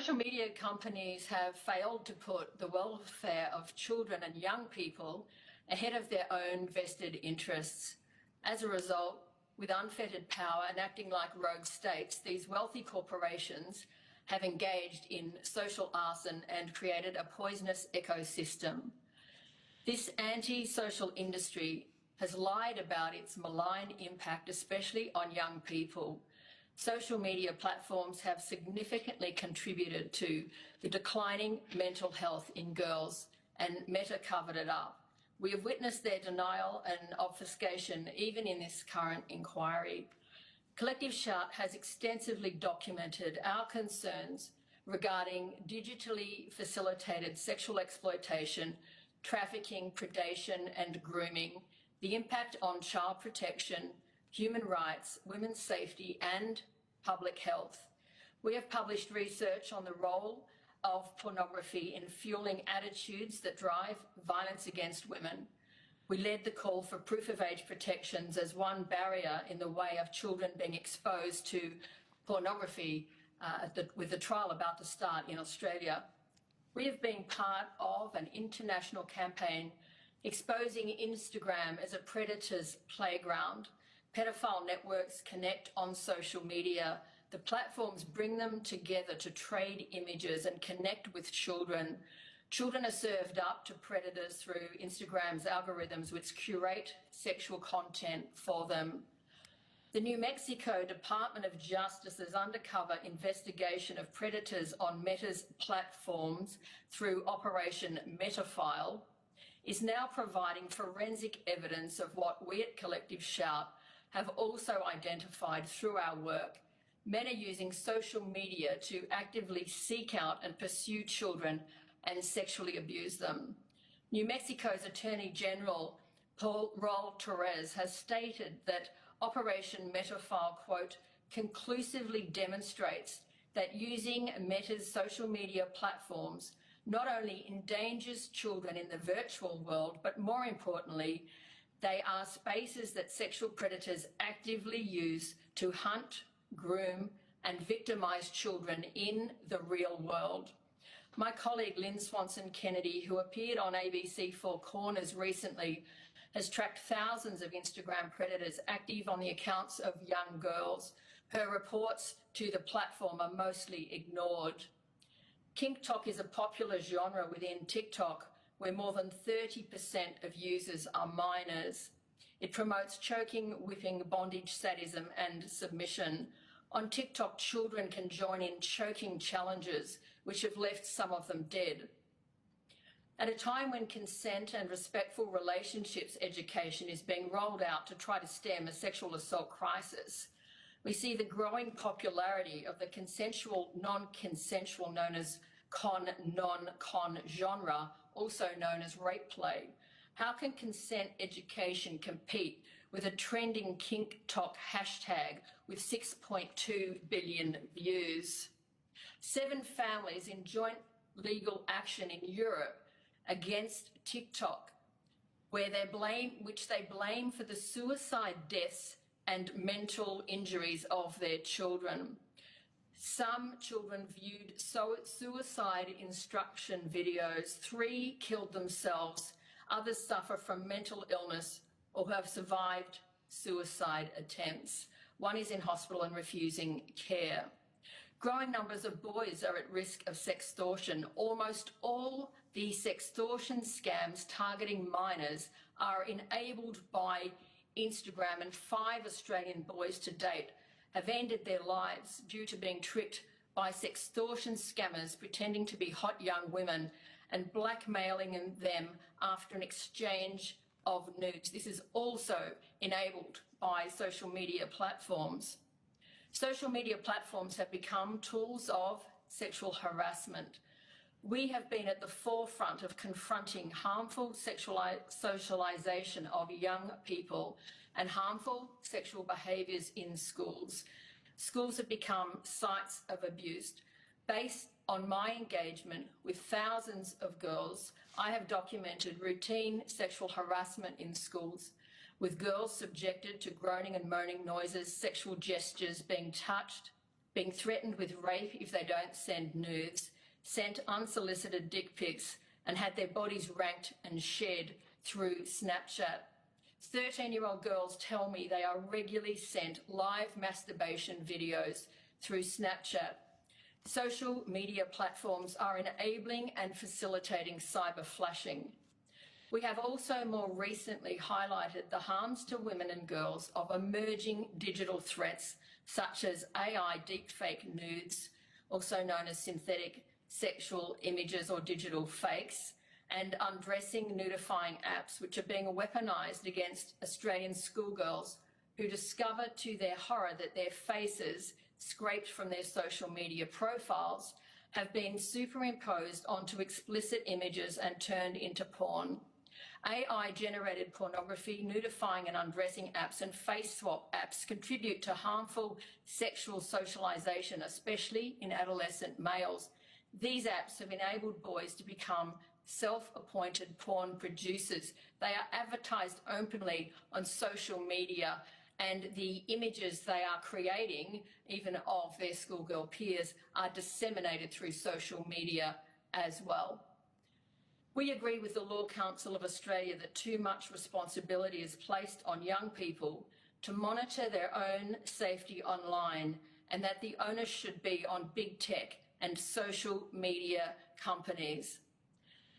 Social media companies have failed to put the welfare of children and young people ahead of their own vested interests. As a result, with unfettered power and acting like rogue states, these wealthy corporations have engaged in social arson and created a poisonous ecosystem. This anti-social industry has lied about its malign impact, especially on young people. Social media platforms have significantly contributed to the declining mental health in girls, and Meta covered it up. We have witnessed their denial and obfuscation even in this current inquiry. Collective Shout has extensively documented our concerns regarding digitally facilitated sexual exploitation, trafficking, predation and grooming, the impact on child protection, human rights, women's safety and public health. We have published research on the role of pornography in fueling attitudes that drive violence against women. We led the call for proof of age protections as one barrier in the way of children being exposed to pornography with the trial about to start in Australia. We have been part of an international campaign exposing Instagram as a predator's playground. Pedophile networks connect on social media. The platforms bring them together to trade images and connect with children. Children are served up to predators through Instagram's algorithms, which curate sexual content for them. The New Mexico Department of Justice's undercover investigation of predators on Meta's platforms through Operation Metafile is now providing forensic evidence of what we at Collective Shout have also identified through our work. Men are using social media to actively seek out and pursue children and sexually abuse them. New Mexico's Attorney General, Paul Raul Torres, has stated that Operation Metafile, quote, conclusively demonstrates that using Meta's social media platforms not only endangers children in the virtual world, but more importantly, they are spaces that sexual predators actively use to hunt, groom, and victimise children in the real world. My colleague Lynn Swanson-Kennedy, who appeared on ABC Four Corners recently, has tracked thousands of Instagram predators active on the accounts of young girls. Her reports to the platform are mostly ignored. KinkTok is a popular genre within TikTok, where more than 30% of users are minors. It promotes choking, whipping, bondage, sadism, and submission. On TikTok, children can join in choking challenges, which have left some of them dead. At a time when consent and respectful relationships education is being rolled out to try to stem a sexual assault crisis, we see the growing popularity of the consensual, non-consensual, known as con-non-con genre, also known as rape play. How can consent education compete with a trending KinkTok hashtag with 6.2 billion views? 7 families in joint legal action in Europe against TikTok, which they blame for the suicide deaths and mental injuries of their children. Some children viewed suicide instruction videos. 3 killed themselves. Others suffer from mental illness or have survived suicide attempts. 1 is in hospital and refusing care. Growing numbers of boys are at risk of sextortion. Almost all the sextortion scams targeting minors are enabled by Instagram, and 5 Australian boys to date have ended their lives due to being tricked by sextortion scammers pretending to be hot young women and blackmailing them after an exchange of nudes. This is also enabled by social media platforms. Social media platforms have become tools of sexual harassment. We have been at the forefront of confronting harmful socialisation of young people and harmful sexual behaviours in schools. Schools have become sites of abuse. Based on my engagement with thousands of girls, I have documented routine sexual harassment in schools, with girls subjected to groaning and moaning noises, sexual gestures, being touched, being threatened with rape if they don't send nudes, sent unsolicited dick pics, and had their bodies ranked and shared through Snapchat. 13-year-old girls tell me they are regularly sent live masturbation videos through Snapchat. Social media platforms are enabling and facilitating cyber flashing. We have also more recently highlighted the harms to women and girls of emerging digital threats such as AI deepfake nudes, also known as synthetic sexual images or digital fakes, and undressing nudifying apps, which are being weaponised against Australian schoolgirls who discover to their horror that their faces, scraped from their social media profiles, have been superimposed onto explicit images and turned into porn. AI-generated pornography, nudifying and undressing apps and face swap apps contribute to harmful sexual socialisation, especially in adolescent males. These apps have enabled boys to become self-appointed porn producers. They are advertised openly on social media, and the images they are creating, even of their schoolgirl peers, are disseminated through social media as well. We agree with the Law Council of Australia that too much responsibility is placed on young people to monitor their own safety online, and that the onus should be on big tech and social media companies.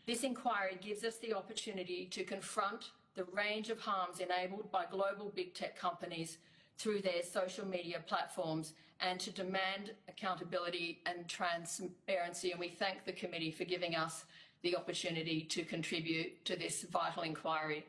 This inquiry gives us the opportunity to confront the range of harms enabled by global big tech companies through their social media platforms, and to demand accountability and transparency. And we thank the committee for giving us the opportunity to contribute to this vital inquiry.